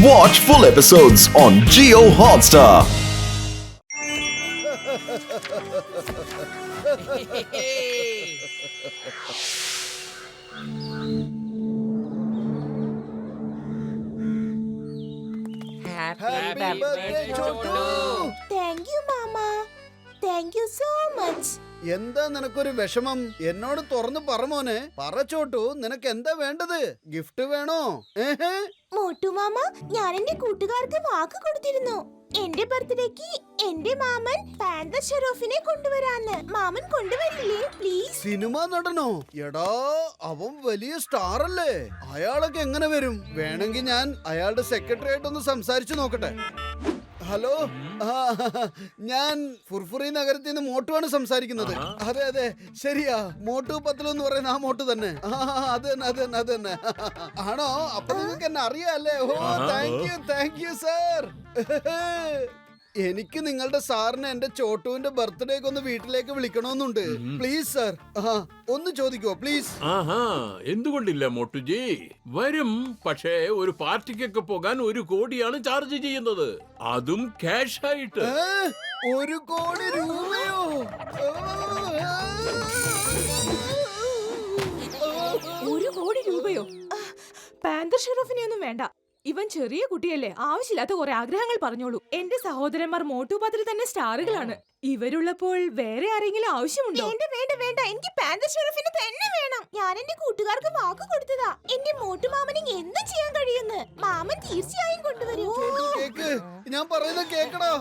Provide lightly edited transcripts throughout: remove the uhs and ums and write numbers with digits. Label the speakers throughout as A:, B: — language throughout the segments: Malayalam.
A: Watch full episodes on Jio Hotstar.
B: Happy birthday, Chotu!
C: Thank you, Mama. Thank you so much.
B: എന്താ നിനക്കൊരു വിഷമം? എന്നോട് തുറന്നു പറമോനെ. പറച്ചോട്ടു, നിനക്ക് എന്താ വേണ്ടത്? ഗിഫ്റ്റ് വേണോ?
C: മോട്ടു മാമ, ഞാൻ എന്റെ കൂട്ടുകാർക്ക് വാക്ക് കൊടുത്തിരുന്നു. എന്റെ ബർത്ത്ഡേക്ക് എന്റെ മാമൻ പാന്തർ ഷെറോഫിനെ കൊണ്ടുവരാന്ന്. മാമൻ കൊണ്ടുവരില്ലേ പ്ലീസ്?
B: സിനിമ നടനോ? എടാ, അവൻ വലിയ സ്റ്റാർ അല്ലേ? അയാളൊക്കെ എങ്ങനെ വരും? വേണമെങ്കിൽ ഞാൻ അയാളുടെ സെക്രട്ടറി ആയിട്ടൊന്ന് സംസാരിച്ചു നോക്കട്ടെ. ഹലോ, ഞാൻ ഫുർഫുറി നഗരത്തിൽ നിന്ന് മോട്ടുവാണ് സംസാരിക്കുന്നത്. അതെ അതെ, ശരിയാ. മോട്ടു പത്ലു എന്ന് പറയുന്ന ആ മോട്ടു തന്നെ. അത് തന്നെ. ആണോ? അപ്പൊ നിങ്ങൾക്ക് എന്നെ അറിയാല്ലേ? ഓ, താങ്ക് യു സാർ. എനിക്ക് നിങ്ങളുടെ സാറിനെ എന്റെ ചോട്ടുവിന്റെ ബർത്ത്ഡേക്ക് ഒന്ന് വീട്ടിലേക്ക് വിളിക്കണമെന്നുണ്ട്. പ്ലീസ് സാർ, ഒന്ന് ചോദിക്കോ പ്ലീസ്?
D: എന്തുകൊണ്ടില്ല മോട്ടുജി, വരും. പക്ഷേ ഒരു പാർട്ടിക്കൊക്കെ പോകാൻ 1 കോടിയാണ് ചാർജ് ചെയ്യുന്നത്, അതും ക്യാഷ് ആയിട്ട്.
B: 1 കോടി രൂപയോ?
E: 1 കോടി രൂപയോ? പാന്തർ ഷെറോഫിനെ ഒന്നും വേണ്ട. ഇവൻ ചെറിയ കുട്ടിയല്ലേ, ആവശ്യമില്ലാത്ത കുറെ ആഗ്രഹങ്ങൾ പറഞ്ഞോളൂ. എന്റെ സഹോദരന്മാർ മോട്ടു പത്ലു തന്നെ സ്റ്റാറുകളാണ്. ഇവരുള്ളപ്പോൾ വേറെ ആരെങ്കിലും ആവശ്യമുണ്ടോ?
C: വേണ്ട, എനിക്ക് പാന്തർ ഷെറോഫിനെ തന്നെ വേണം. ഞാൻ എന്റെ കൂട്ടുകാർക്ക് വാക്ക് കൊടുത്തതാ. എന്റെ മോട്ടു മാമന് എന്ത് ചെയ്യാൻ കഴിയുന്നു? മാമൻ തീർച്ചയായും കൊണ്ടുവരും.
B: കേക്ക്, ഞാൻ പറയുന്നത് കേക്കടാ.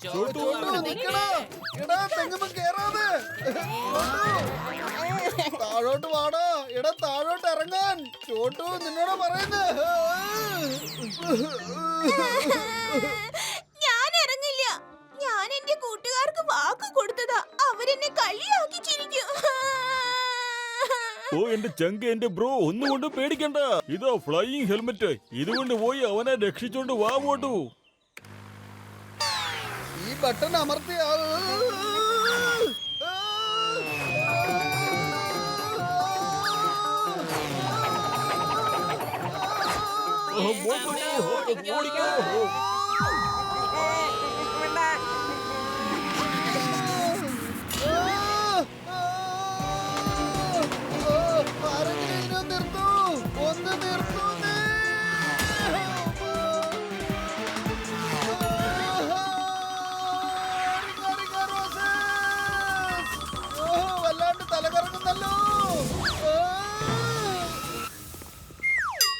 B: ചോട്ടു, നിക്കടാ. എടാ, തെങ്ങുമ്പോ കേറാതെ. താഴോട്ട് വാടാ. എടാ, താഴോട്ട് ഇറങ്ങാൻ. ചോട്ടു, നിന്നോടാ പറയുന്നത്.
C: ഞാൻ ഇറങ്ങില്ല. ഞാൻ എന്റെ കൂട്ടുകാർക്ക് വാക്ക് കൊടുത്തതാ. അവരെന്നെ കളിയാക്കി ചിരിക്കും.
F: ഓ എന്റെ ചങ്ക്, എന്റെ ബ്രോ, ഒന്നുകൊണ്ട് പേടിക്കണ്ട. ഇതോ ഫ്ലൈയിങ് ഹെൽമെറ്റ്. ഇതുകൊണ്ട് പോയി അവനെ രക്ഷിച്ചോണ്ട് വാ പോട്ടു.
B: ഈ ബട്ടൺ അമർത്തിയ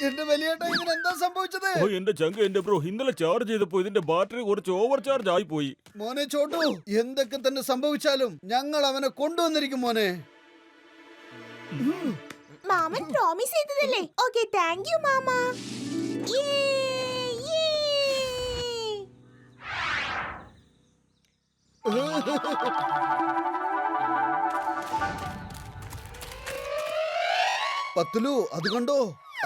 B: എന്റെ വലിയേട്ടാ, ഇതിന് എന്താ സംഭവിച്ചത്?
F: ഓ എന്റെ ചങ്ക്, എന്റെ ബ്രോ, ഇന്നലെ ചാർജ് ചെയ്തപ്പോ ഇതിന്റെ ബാറ്ററി കുറച്ച് ഓവർ ചാർജ് ആയി പോയി.
B: മോനെ ചോട്ടു, എന്തൊക്കെ തന്നെ സംഭവിച്ചാലും ഞങ്ങൾ അവനെ കൊണ്ടുവന്നിരിക്കും മോനെ.
C: മാമൻ പ്രോമിസ് ചെയ്തതല്ലേ? ഓക്കേ, താങ്ക് യു മാമ.
B: പത്ലു, അത് കണ്ടോ?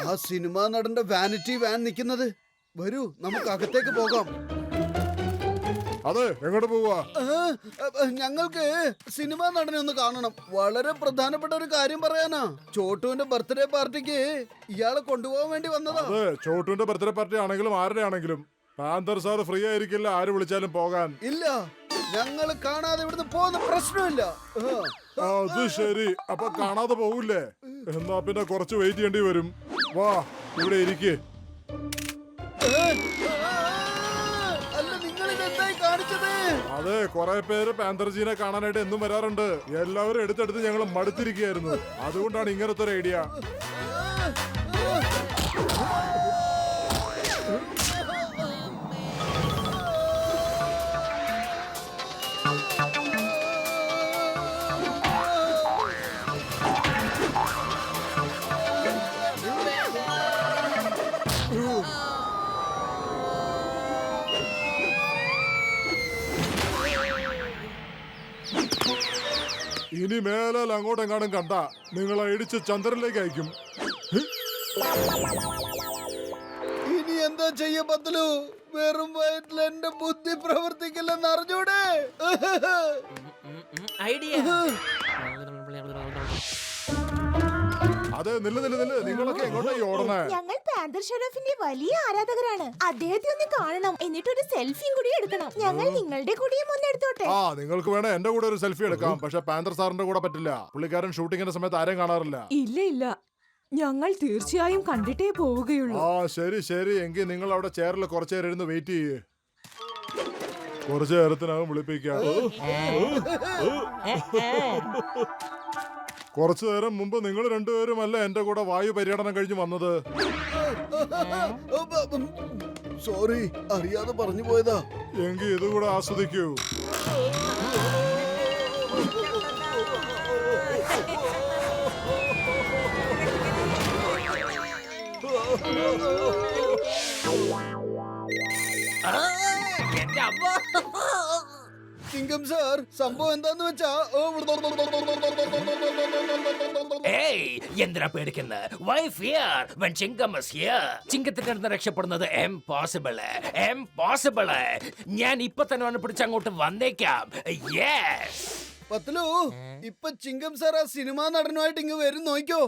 B: ആ സിനിമാ നടന്റെ വാനിറ്റി വാൻ നിൽക്കുന്നത്. വരൂ, നമുക്ക് അകത്തേക്ക് പോകാം.
G: അതെ, എങ്ങോട്ട് പോവാ?
B: ഞങ്ങൾക്ക് സിനിമാ നടനെ ഒന്ന് കാണണം. വളരെ പ്രധാനപ്പെട്ട ഒരു കാര്യം പറയാനാ. ചോട്ടുവിന്റെ ബർത്ത്ഡേ പാർട്ടിക്ക് ഇയാളെ കൊണ്ടുപോകാൻ വേണ്ടി വന്നതാ.
G: അതെ, ചോട്ടുവിന്റെ ബർത്ത്ഡേ പാർട്ടി ആണെങ്കിലും ആരുടെ ആണെങ്കിലും പാന്തർ സാർ ഫ്രീ ആയിരിക്കില്ല ആര് വിളിച്ചാലും പോകാൻ.
B: ഇല്ല, ഞങ്ങൾ കാണാതെ ഇവിടുന്ന് പോകുന്ന പ്രശ്നമില്ല.
G: അത് ശരി, അപ്പൊ കാണാതെ പോകൂലേ? എന്നാ പിന്നെ കുറച്ച് വെയിറ്റ് ചെയ്യേണ്ടി വരും. വാ, ഇവിടെ ഇരിക്കേ.
B: അല്ല, നിങ്ങൾ ഇതെന്തായി കാണിച്ചത്?
G: അതെ, കുറെ പേര് പാന്തർജീനെ കാണാനായിട്ട് എന്നും വരാറുണ്ട്. എല്ലാവരും എടുത്തെടുത്ത് ഞങ്ങൾ മടുത്തിരിക്കുകയായിരുന്നു. അതുകൊണ്ടാണ് ഇങ്ങനത്തെ ഒരു ഐഡിയ. ഇനി മേലാൽ അങ്ങോട്ടെങ്ങാനും കണ്ട നിങ്ങളെ ഇടിച്ച് ചന്ദ്രനിലേക്ക് അയക്കും.
B: ഇനി എന്താ ചെയ്യ പത്ലു? വെറും വയറ്റിൽ എന്റെ ബുദ്ധി പ്രവർത്തിക്കില്ലെന്ന് അറിഞ്ഞൂടെ?
H: ഐഡിയ
G: അതെ നില്ല് നിങ്ങളൊക്കെ എങ്ങോട്ടായി ഓടണേ?
C: ഞങ്ങൾ പാന്തർ ഷെറോഫിന്റെ വലിയ ആരാധകരാണ്. അദ്ദേഹത്തെ ഒന്ന് കാണണം, എന്നിട്ടൊരു സെൽഫിയും കൂടി എടുക്കണം. ഞങ്ങൾ നിങ്ങളുടെ കൂടിയും ഒന്ന് എടുത്തോട്ടെ?
G: ആ നിങ്ങൾക്ക് വേണേ എന്റെ കൂടെ ഒരു സെൽഫി എടുക്കാം. പക്ഷെ പാന്തർ സാറിന്റെ കൂടെ പറ്റില്ല. പുള്ളിക്കാരൻ ഷൂട്ടിങ്ങിന്റെ സമയത്ത് ആരെയും കാണാറില്ല.
E: ഇല്ല ഞങ്ങൾ തീർച്ചയായും കണ്ടിട്ടേ പോവുകയുള്ളൂ.
G: ആ ശരി എങ്കിൽ നിങ്ങൾ അവിടെ ചെയറിൽ കുറച്ചു നേരം ഇരുന്ന് വെയിറ്റ് ചെയ്യേ. കുറച്ചു നേരത്തിനകം വിളിപ്പിക്കാം. കുറച്ചു നേരം മുമ്പ് നിങ്ങൾ രണ്ടുപേരുമല്ല എന്റെ കൂടെ വായു പര്യടനം കഴിഞ്ഞ് വന്നത്.
B: സോറി, അറിയാതെ പറഞ്ഞു പോയതാ.
G: എങ്കിൽ ഇതുകൂടെ ആസ്വദിക്കൂ.
B: ചിങ്കം സാർ, സംഭവം എന്താന്ന് വെച്ചാ
H: എന്തിനാ പേടിക്കുന്നത്? Why fear when Chingam is here? ചിങ്കത്തിന്റെ അടുത്ത് രക്ഷപ്പെടുന്നത് impossible. ഞാൻ ഇപ്പൊ തന്നെ വന്ന് പിടിച്ചങ്ങോട്ട് വന്നേക്കാം. യെസ്.
B: പത്ലു, ഇപ്പൊ ചിങ്കം സാർ ആ സിനിമാ നടനുമായിട്ട് ഇങ്ങ് വരും, നോക്കിക്കോ.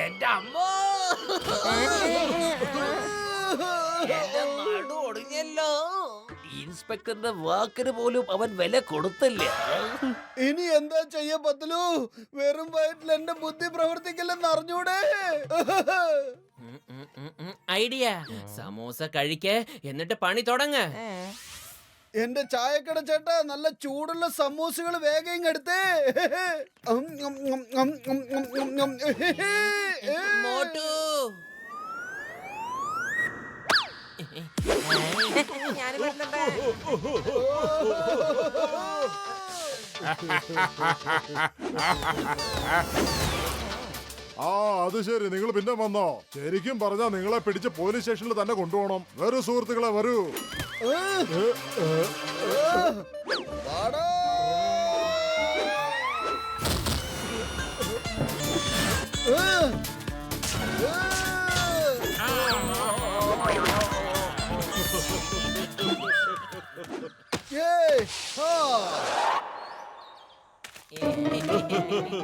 H: എന്റെ അമ്മോ, എന്റെ നടു ഒടിഞ്ഞല്ലോ. ഇൻസ്പെക്ടറിന്റെ വാക്കിന് പോലും അവൻ വില കൊടുത്തില്ല.
B: ഇനി എന്താ ചെയ്യ പത്ലു? വെറും വയറ്റിൽ എന്റെ ബുദ്ധി പ്രവർത്തിക്കില്ലെന്ന് അറിഞ്ഞൂടെ?
H: ഐഡിയ, സമോസ കഴിക്ക്, എന്നിട്ട് പണി തുടങ്ങ.
B: എന്റെ ചായക്കട ചേട്ടാ, നല്ല ചൂടുള്ള സമൂസകൾ വേഗം ഇങ്ങെടുത്തേ.
G: ആ അത് ശരി, നിങ്ങൾ പിന്നെ വന്നോ? ശരിക്കും പറഞ്ഞാ നിങ്ങളെ പിടിച്ച് പോലീസ് സ്റ്റേഷനിൽ തന്നെ കൊണ്ടുപോകണം. വരൂ സുഹൃത്തുക്കളെ, വരൂ.
B: വാടാ.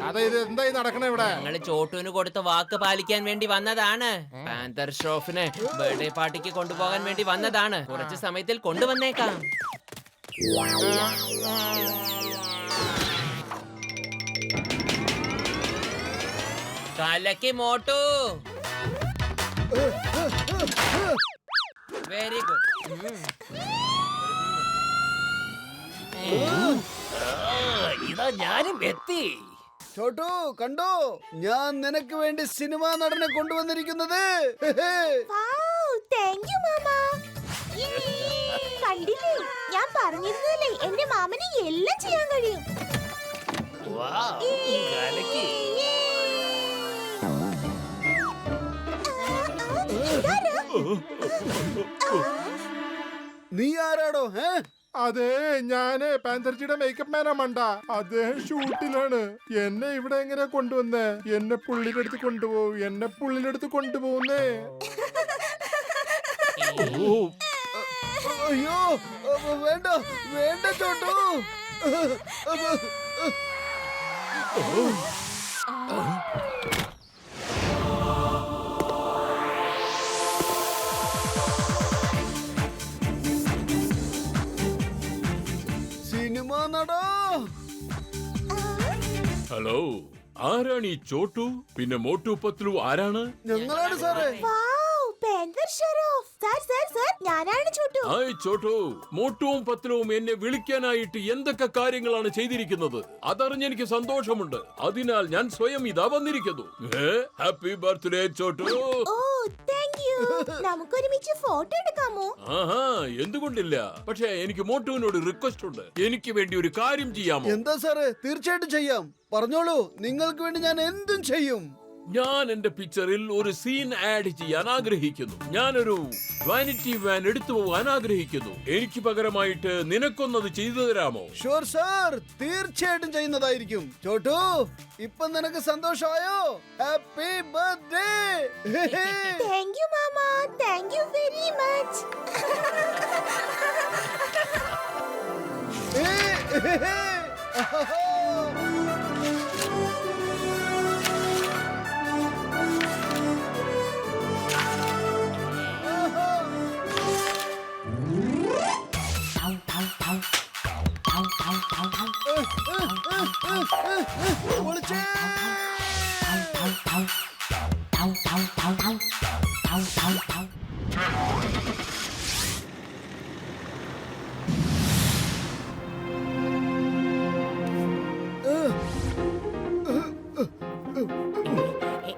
G: അതെ, ഇത് എന്തായി നടക്കണേ ഇവിടെ?
H: ഞങ്ങള് ചോട്ടുവിന് കൊടുത്ത വാക്ക് പാലിക്കാൻ വേണ്ടി വന്നതാണ്. പാന്തർ ഷെറോഫിനെ ബർത്ത്ഡേ പാർട്ടിക്ക് കൊണ്ടുപോകാൻ വേണ്ടി വന്നതാണ്. കുറച്ച് സമയത്തിൽ കൊണ്ടുവന്നേക്കാം. കലക്കി മോട്ടു. Very good. ഇതാ ഞാനും എത്തി.
B: ചോട്ടു, കണ്ടോ, ഞാൻ നിനക്ക് വേണ്ടി സിനിമാ നടനെ കൊണ്ടുവന്നിരിക്കുന്നത്.
C: Thank you mama. കണ്ടില്ലേ, ഞാൻ പറഞ്ഞിരുന്നല്ലേ എന്റെ മാമന് എല്ലാം ചെയ്യാൻ കഴിയും.
H: കലക്കി.
B: നീ ആരാടോ?
G: അതെ, ഞാന് പാന്തർജിയുടെ മേക്കപ്പ് മാനാ മണ്ട. അദ്ദേഹം ഷൂട്ടിലാണ്. എന്നെ ഇവിടെ എങ്ങനെ കൊണ്ടുവന്നേ? എന്നെ പുള്ളിയുടെ അടുത്ത് കൊണ്ടുപോകുന്നേ.
B: അയ്യോ, വേണ്ട ചോട്ടു. സിനിമാ നടോ.
D: ഹലോ, ആരാണ് ഈ ചോട്ടു? പിന്നെ മോട്ടു പത്ലു ആരാണ്?
B: ഞങ്ങളാണ് സാറേ.
C: പാന്തർ ഷെറോഫ്. സർ, ഞാനാണ് ചോട്ടു.
D: ഹായ് ചോട്ടു. മോട്ടുവും പത്ലുവും എന്നെ വിളിക്കാനായിട്ട് എന്തൊക്കെ കാര്യങ്ങളാണ് ചെയ്തിരിക്കുന്നത് അതറിഞ്ഞ് എനിക്ക് സന്തോഷമുണ്ട്. അതിനാൽ ഞാൻ സ്വയം ഇതാ വന്നിരിക്കുന്നു. Happy birthday Chotu.
C: ഓ, താങ്ക് യു. നമുക്കൊരുമിച്ച് ഫോട്ടോ എടുക്കാമോ?
D: ആഹാ, എന്തുകൊണ്ടില്ല. പക്ഷേ എനിക്ക് മോട്ടുവിനോട് റിക്വസ്റ്റ് ഉണ്ട്. എനിക്ക് വേണ്ടി ഒരു കാര്യം ചെയ്യാമോ?
B: എന്താ സാറേ? തീർച്ചയായിട്ടും ചെയ്യാം, പറഞ്ഞോളൂ. നിങ്ങൾക്ക് വേണ്ടി ഞാൻ എന്തും ചെയ്യും.
D: ഞാൻ എന്റെ പിക്ചറിൽ ഒരു സീൻ ആഡ് ചെയ്യാൻ ആഗ്രഹിക്കുന്നു. ഞാനൊരു വാനിറ്റി വാൻ എടുത്തു പോകാൻ ആഗ്രഹിക്കുന്നു. എനിക്ക് പകരമായിട്ട് നിനക്കൊന്നത് ചെയ്തു തരാമോ?
B: ഷുവർ സാർ, തീർച്ചയായിട്ടും ചെയ്യുന്നതായിരിക്കും. ചോട്ടു, ഇപ്പൊ നിനക്ക് സന്തോഷമായോ? Happy birthday.
C: താങ്ക് യു മാമ. Thank you very much.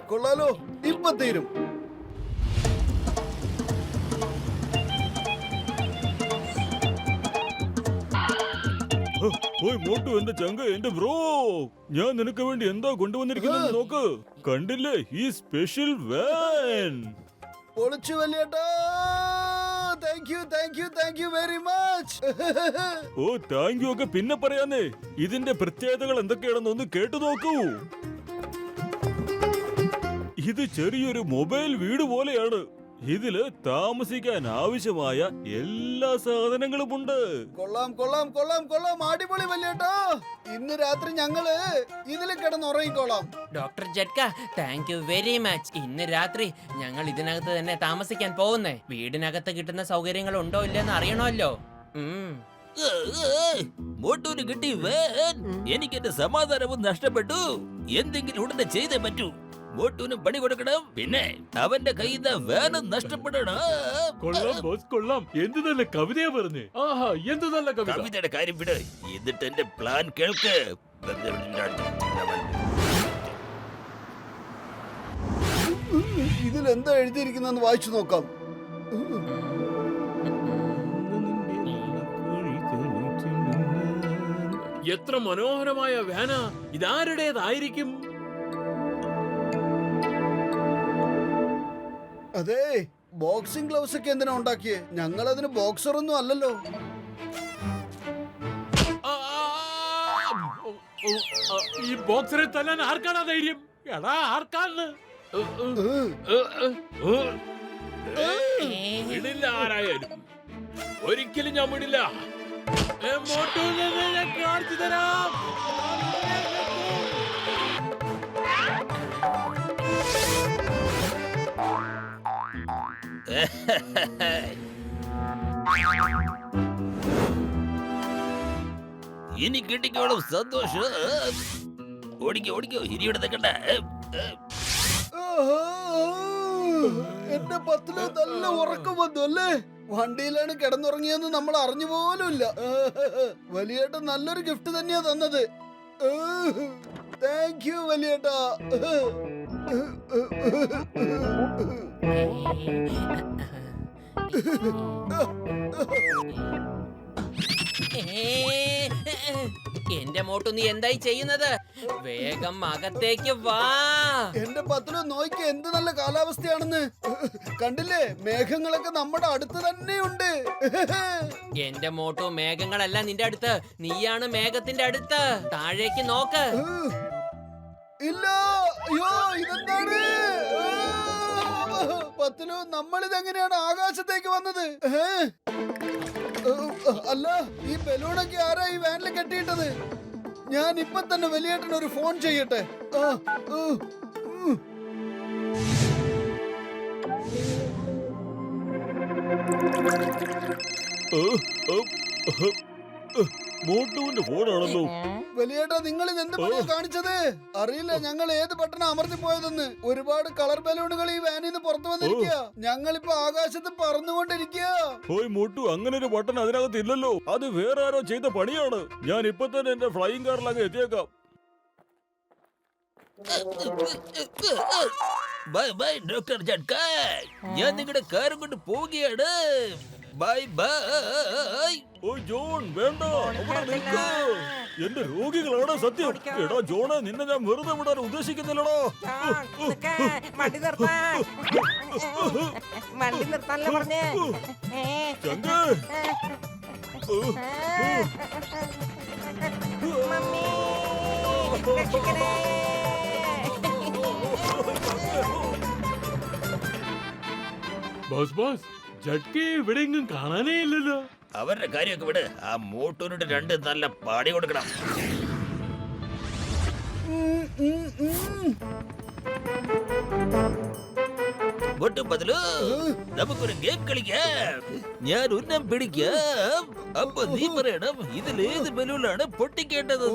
B: കൊള്ളാലോ, ഇപ്പൊ തീരും.
F: ഓയ് മോട്ടു, എന്റെ ചങ്ക, എന്റെ ബ്രോ, ഞാൻ നിനക്ക് വേണ്ടി എന്താ കൊണ്ടുവന്നിരിക്കുന്നത് നോക്ക്. കണ്ടില്ലേ ഈ സ്പെഷ്യൽ വാൻ?
B: പൊളിച്ചു വലിയേട്ടാ. Thank you very much.
F: ഓ താങ്ക് യു ഒക്കെ പിന്നെ പറയാന്നേ. ഇതിന്റെ പ്രത്യേകതകൾ എന്തൊക്കെയാണെന്ന് ഒന്ന് കേട്ടു നോക്കൂ. ഇത് ചെറിയൊരു മൊബൈൽ വീട് പോലെയാണ്. ഇതില് താമസിക്കാൻ ആവശ്യമായ എല്ലാ സാധനങ്ങളും ഉണ്ട്.
B: കൊള്ളാം കൊള്ളാം കൊള്ളാം കൊള്ളാം, അടിപൊളി വലിയേട്ടാ. ഇന്ന് രാത്രി ഞങ്ങള് ഇതില് കിടന്നുറങ്ങിക്കോളാം.
H: Doctor Jhatka, thank you very much. ഇന്ന് രാത്രി ഞങ്ങൾ ഇതിനകത്ത് തന്നെ താമസിക്കാൻ പോകുന്നേ. വീടിനകത്ത് കിട്ടുന്ന സൗകര്യങ്ങൾ ഉണ്ടോ ഇല്ലെന്ന് അറിയണമല്ലോ.
I: മോട്ടൂന് കിട്ടി വാൻ. എനിക്ക് എന്റെ സമാധാനവും നഷ്ടപ്പെട്ടു. എന്തെങ്കിലും ഉടനെ ചെയ്തേ പറ്റൂ. മോട്ടൂന് പണി കൊടുക്കണം, പിന്നെ അവന്റെ കയ്യിൽ നിന്ന് വാനും നഷ്ടപ്പെടണം.
D: കൊള്ളാം ബോസ്, കൊള്ളാം. എന്ത് നല്ല കവിതയാ പറഞ്ഞേ. ആഹാ, എന്ത് നല്ല കവിത.
I: കവിതയുടെ കാര്യം വിട്, എന്നിട്ട് എന്റെ പ്ലാൻ കേൾക്ക്.
B: ഇതിലെന്താ എഴുതിയിരിക്കുന്നെന്ന് വായിച്ചു നോക്കാം.
D: എത്ര മനോഹരമായ വാനാ. ഇതാരുടേതായിരിക്കും?
B: അതെ, ബോക്സിംഗ് ഗ്ലൗസ് ഒക്കെ എന്തിനാ ഉണ്ടാക്കിയേ? ഞങ്ങൾ അതിന് ബോക്സർ ഒന്നും അല്ലല്ലോ.
D: ഈ ബോക്സറെ തല്ലാൻ ആർക്കാണ് ധൈര്യം? എടാ, ആർക്കാണ്? വിടില്ല ആരായാലും. ഒരിക്കലും ഞാൻ വിടില്ല. ഞാൻ കാണിച്ചു തരാം.
I: ഇനി കിട്ടിക്കോളും സന്തോഷം. ഓടിക്കോ ഓടിക്കോ, ഇരിയുടെ നിൽക്കണ്ട.
B: എന്റെ പത്തില് നല്ല ഉറക്കം വന്നു അല്ലേ? വണ്ടിയിലാണ് കിടന്നുറങ്ങിയെന്ന് നമ്മൾ അറിഞ്ഞു പോലുമില്ല. വലിയേട്ട നല്ലൊരു ഗിഫ്റ്റ് തന്നെയാ തന്നത്. താങ്ക് യു വലിയേട്ടാ.
H: എന്റെ മോട്ടു, നീ എന്തായി ചെയ്യുന്നത്? വേഗം അകത്തേക്ക് വാ.
B: എന്റെ പത്തില് നോയ്ക്ക് എന്ത് നല്ല കാലാവസ്ഥയാണെന്ന്. കണ്ടില്ലേ, മേഘങ്ങളൊക്കെ നമ്മുടെ അടുത്ത് തന്നെയുണ്ട്.
H: എന്റെ മോട്ടു, മേഘങ്ങളല്ല നിന്റെ അടുത്ത്, നീയാണ് മേഘത്തിന്റെ അടുത്ത്. താഴേക്ക് നോക്ക്.
B: ഇല്ല, അയ്യോ, ഇതെന്താണ്? പത്തിലു, നമ്മളിതെങ്ങനെയാണ് ആകാശത്തേക്ക് വന്നത്? അല്ല, ഈ ബലൂണൊക്കെ ആരാ ഈ വാനിൽ കെട്ടിയിട്ടത്? ഞാൻ ഇപ്പൊ തന്നെ വലിയേട്ടന് ഒരു ഫോൺ ചെയ്യട്ടെ.
F: മോട്ടുവിന്റെ ഫോണാണല്ലോ.
B: വലിയേട്ടാ, നിങ്ങൾ ഇത് എന്ത് പണിയാ കാണിച്ചത്? അറിയില്ല ഞങ്ങൾ ഏത് ബട്ടണാ അമർത്തി പോയതെന്ന്. ഒരുപാട് കളർ ബലൂണുകൾ ഈ വാനിൽ നിന്ന് പുറത്തു വന്നിരിക്കുക. ഞങ്ങളിപ്പോ ആകാശത്ത് പറന്നുകൊണ്ടിരിക്കുക.
F: ഓയ് മോട്ടു, അങ്ങനെ ഒരു ബട്ടൺ അതിനകത്ത് ഇല്ലല്ലോ. അത് വേറെ ആരോ ചെയ്ത പണിയാണ്. ഞാൻ ഇപ്പൊ തന്നെ എന്റെ ഫ്ലൈയിങ് കാറിലങ്ങ് എത്തിയേക്കാം.
I: ബൈ ബൈ ഡോക്ടർ ജഡ്ക, ഞാൻ നിങ്ങളുടെ കാറും കൊണ്ട് പോവുകയാണ്. Bye bye.
F: ഓ ജോൺ, വേണ്ട, അവിടെ നിൽക്ക്. എന്റെ രോഗികളാണ് സത്യം. എടാ ജോണ്, നിന്നെ ഞാൻ വെറുതെ വിടാൻ ഉദ്ദേശിക്കുന്നില്ലടോ.
J: വണ്ടി നിർത്താനല്ലേ പറഞ്ഞേ?
F: ചങ്ക്,
J: മമ്മി, രക്ഷിക്കണേ.
D: ബോസ് ബോസ്, ജഡ്കയെ ഇവിടെ എങ്ങും കാണാനേ ഇല്ലല്ലോ.
I: അവരുടെ കാര്യമൊക്കെ വിട്. ആ മോട്ടൂരിട്ട് രണ്ട് നല്ല പാടി കൊടുക്കണം. ബദലു, നമുക്കൊരു ഗെയിം കളിക്കാം. ഞാൻ ഉന്നം പിടിക്കാം. അപ്പൊ നീ പറയണം ഇതിലേത് ബലൂണാണ് പൊട്ടിക്കേണ്ടത്.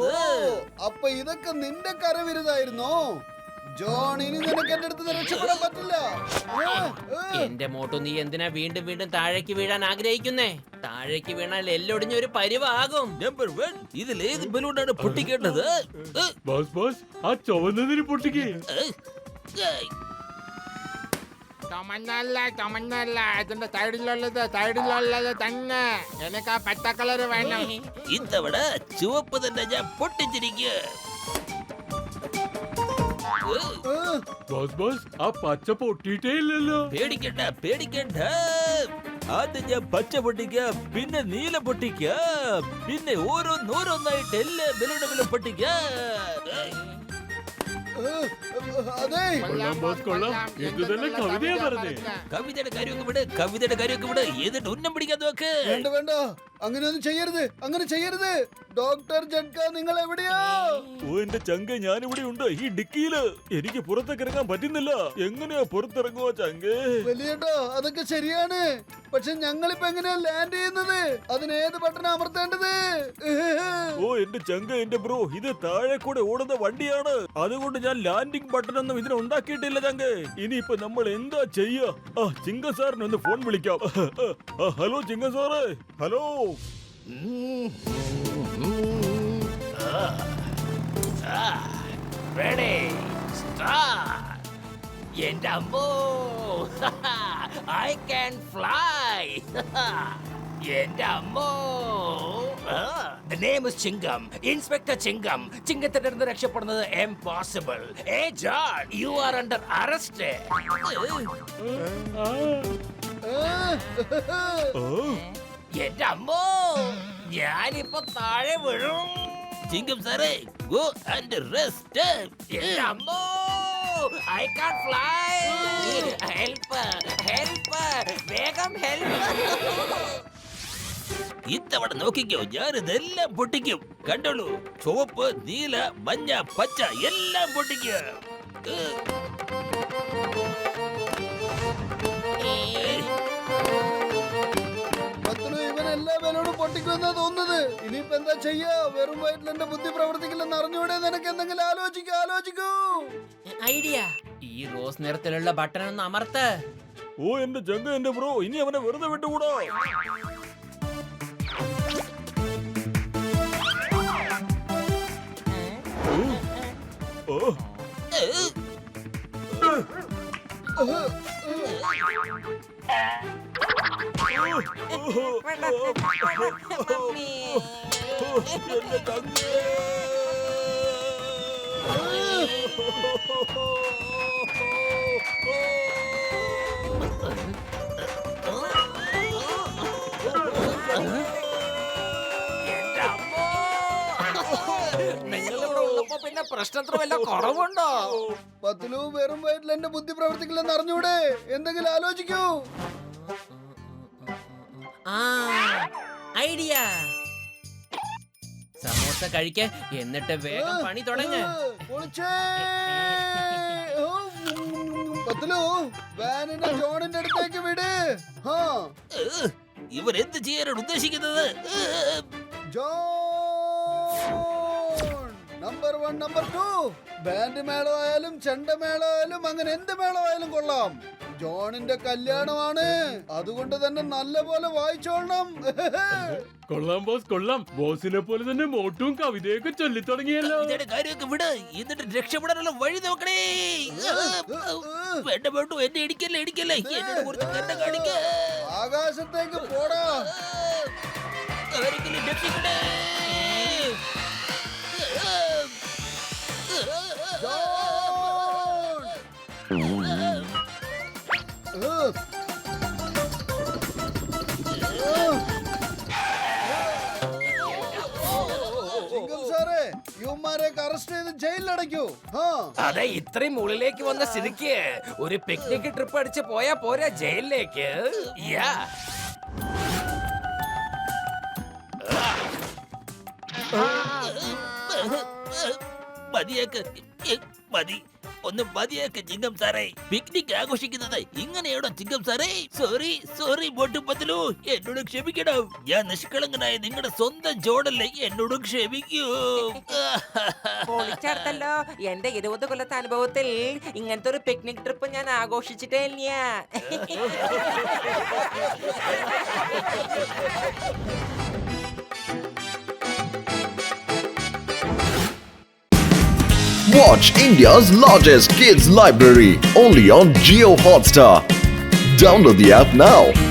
B: അപ്പൊ ഇതൊക്കെ നിന്റെ കരവിരുതായിരുന്നോ? ജോൺ, ഇനി നിനക്ക് എന്റെ അടുത്ത് രക്ഷപ്പെടാൻ പറ്റില്ല.
H: എന്റെ മോട്ടു, നീ എന്തിനാ വീണ്ടും വീണ്ടും താഴേക്ക് വീഴാൻ ആഗ്രഹിക്കുന്നേ? താഴേക്ക് വീണാൽ എല്ലൊടിഞ്ഞ ഒരു പരിവാകും.
I: നമ്പർ 1 ഇതിൽ ഏത് ബലൂണാണ് പൊട്ടിക്കേണ്ടത്?
D: ബോസ് ബോസ്, ആ ചുവന്നതിന് പൊട്ടിക്കേ.
G: ചുമന്നല്ല ഇതിന്റെ സൈഡിലുള്ളത് തന്നെ. എനിക്ക് ആ പച്ച കളർ വേണം.
I: ഇത്തവണ ചുവപ്പ് തന്നെ ഞാൻ പൊട്ടിച്ചിരിക്കുക.
D: ബോസ് ബോസ്, ആ പച്ച പൊട്ടിയിട്ടേ ഇല്ലല്ലോ.
I: പേടിക്കണ്ട. ആദ്യം ഞാൻ പച്ച പൊട്ടിക്കാം, പിന്നെ നീല പൊട്ടിക്കാം, പിന്നെ ഓരോന്നോരോന്നായിട്ട് എല്ലാ ബലൂണുകളും പൊട്ടിക്കാം.
B: അതെ,
D: കൊള്ളാം ബോസ്, കൊള്ളാം. ഇത് തന്നെ കവിതയാ പറഞ്ഞേ.
I: കവിതയുടെ കാര്യമൊക്കെ വിട്. എന്നിട്ട് ഉന്നം പിടിക്കാൻ നോക്ക്.
B: വേണ്ട, അങ്ങനെയൊന്നും ചെയ്യരുത്, അങ്ങനെ ചെയ്യരുത്. ഡോക്ടർ ജഡ്ക, നിങ്ങൾ എവിടെയാ?
F: ഓ എന്റെ ചങ്ക, ഞാനിവിടെ ഉണ്ട്, ഈ ഡിക്കിയില്. എനിക്ക് പുറത്തേക്ക് ഇറങ്ങാൻ പറ്റുന്നില്ല. എങ്ങനെയാ പുറത്തിറങ്ങുവോ ചങ്കേ?
B: വലിയേട്ടോ, അതൊക്കെ ശരിയാണ്. പക്ഷെ ഞങ്ങളിപ്പോ എങ്ങനെയാ ലാൻഡ് ചെയ്യുന്നത്? അതിന് ഏത് ബട്ടൺ അമർത്തേണ്ടത്?
F: ഓ എന്റെ ചങ്ക, എന്റെ ബ്രോ, ഇത് താഴെ കൂടെ ഓടുന്ന വണ്ടിയാണ്. അതുകൊണ്ട് ഞാൻ ലാൻഡിംഗ് ബട്ടൺ ഒന്നും ഇതിന് ഉണ്ടാക്കിയിട്ടില്ല ചങ്കേ. ഇനിയിപ്പോ നമ്മൾ എന്താ ചെയ്യാ? ചിങ്ക സാറിന് ഒന്ന് ഫോൺ വിളിക്കാം. ഹലോ ചിങ്ക സാറേ, ഹലോ.
I: എന്റെ അമ്മോ, ഐ ക്യാൻ ഫ്ലൈ. എന്റെ അമ്മോ. Name is ചിങ്കം, inspector ചിങ്കം. ചിങ്കത്തിന്റെ അടുത്ത് രക്ഷപ്പെടുന്നത് ഇംപോസിബിൾ. ഏ John, you are under arrest. എന്റെ അമ്മോ, ഞാനിപ്പോ താഴെ വീഴും. ചിങ്കം സാറേ, ഗോ ആൻഡ് റെസ്റ്റ്. എന്റെ അമ്മോ, ഐ കാൻ ഫ്ലൈ. ഹെൽപ്പ്, വേഗം ഹെൽപ്പ്. ഇത്തവണ നോക്കിക്കോ, ഞാനിതെല്ലാം പൊട്ടിക്കും. കണ്ടോളൂ, ചുവപ്പ്, നീല, മഞ്ഞ, പച്ച എല്ലാം പൊട്ടിക്കും.
B: ഇവൻ എല്ലാ ബലൂണും പൊട്ടിക്കുമെന്നാ തോന്നുന്നത്. ഇനിയിപ്പോ എന്താ ചെയ്യാ? വെറും വയറ്റിൽ എന്റെ ബുദ്ധി പ്രവർത്തിക്കില്ലെന്ന് അറിഞ്ഞൂടെ? നിനക്ക് എന്തെങ്കിലും ആലോചിക്കൂ.
H: ഐഡിയ, ഈ റോസ് നിറത്തിലുള്ള ബട്ടൺ ഒന്ന് അമർത്ത്.
F: ഓ എന്റെ ചങ്ക, എന്റെ ബ്രോ, ഇനി അവനെ വെറുതെ വിട്ടുകൂടാ.
J: മമ്മി.
F: എന്റെ ചങ്കേ.
H: നിങ്ങളിവിടെ ഉള്ളപ്പോ പിന്നെ പ്രശ്നത്തിന് വല്ല കുറവുണ്ടോ?
B: പത്തിലു, വെറും വയറ്റിൽ എന്റെ ബുദ്ധി പ്രവർത്തിക്കില്ലെന്ന് അറിഞ്ഞൂടെ? എന്തെങ്കിലും ആലോചിക്കൂ.
H: ഐഡിയ, സമോസ കഴിക്ക, എന്നിട്ട് വേഗം പണി തുടങ്ങ്.
B: പത്തിലു, വാനിനെ ജോണിന്റെ അടുത്തേക്ക് വിട്.
I: ഇവർ എന്ത് ചെയ്യാനാണ് ഉദ്ദേശിക്കുന്നത്?
B: നമ്പർ 1, നമ്പർ 2, ബാൻഡ് മേളമായാലും ചെണ്ടമേളമായാലും അങ്ങനെ എന്ത് മേളമായാലും കൊള്ളാം. ജോണിന്റെ കല്യാണമാണ്, അതുകൊണ്ട് തന്നെ നല്ല പോലെ വായിച്ചോളണം.
D: കൊള്ളാം ബോസ്, കൊള്ളാം. ബോസിനെ പോലെ തന്നെ മോട്ടും കവിതയൊക്കെ ചൊല്ലി തുടങ്ങിയല്ലോ.
I: ഇതിന്റെ കാര്യമൊക്കെ വിട്, എന്നിട്ട് രക്ഷപ്പെടാനുള്ള വഴി നോക്കണേ. വേണ്ട വേണ്ടു, എന്നെ ഇടിക്കല്ലേ. എന്നോട് കുറച്ച് കണ്ട കാണിക്ക.
B: ആകാശത്തേക്ക് പോടാ.
I: ആരെങ്കിലും രക്ഷിക്കണേ.
B: സാറേ, യുവമാരെയൊക്കെ അറസ്റ്റ് ചെയ്ത് ജയിലിലടയ്ക്കൂ.
H: അതെ, ഇത്രയും മുകളിലേക്ക് വന്ന സ്ഥിതിക്ക് ഒരു പിക്നിക് ട്രിപ്പ് അടിച്ച് പോയാ പോരാ ജയിലിലേക്ക്.
I: മതിയാക്ക്, മതി. ഒന്ന് മതിയാക്ക് ചിങ്കം സാറേ. പിക്നിക് ആഘോഷിക്കുന്നത് ഇങ്ങനെയാണോ ചിങ്കം സാറേ? സോറി മോട്ടു പത്ലു, എന്നോട് ക്ഷമിക്കണം. ഞാൻ നിഷ്കളങ്കനായ നിങ്ങളുടെ സ്വന്തം ജോഡല്ലേ, എന്നോട് ക്ഷമിക്കൂ.
J: പൊളിച്ചെടുത്തല്ലോ. എന്റെ 20 കൊല്ലത്തെ അനുഭവത്തിൽ ഇങ്ങനത്തെ ഒരു പിക്നിക് ട്രിപ്പ് ഞാൻ ആഘോഷിച്ചിട്ടേ ഇല്ല.
A: Watch India's largest kids library only on Jio Hotstar. Download the app now.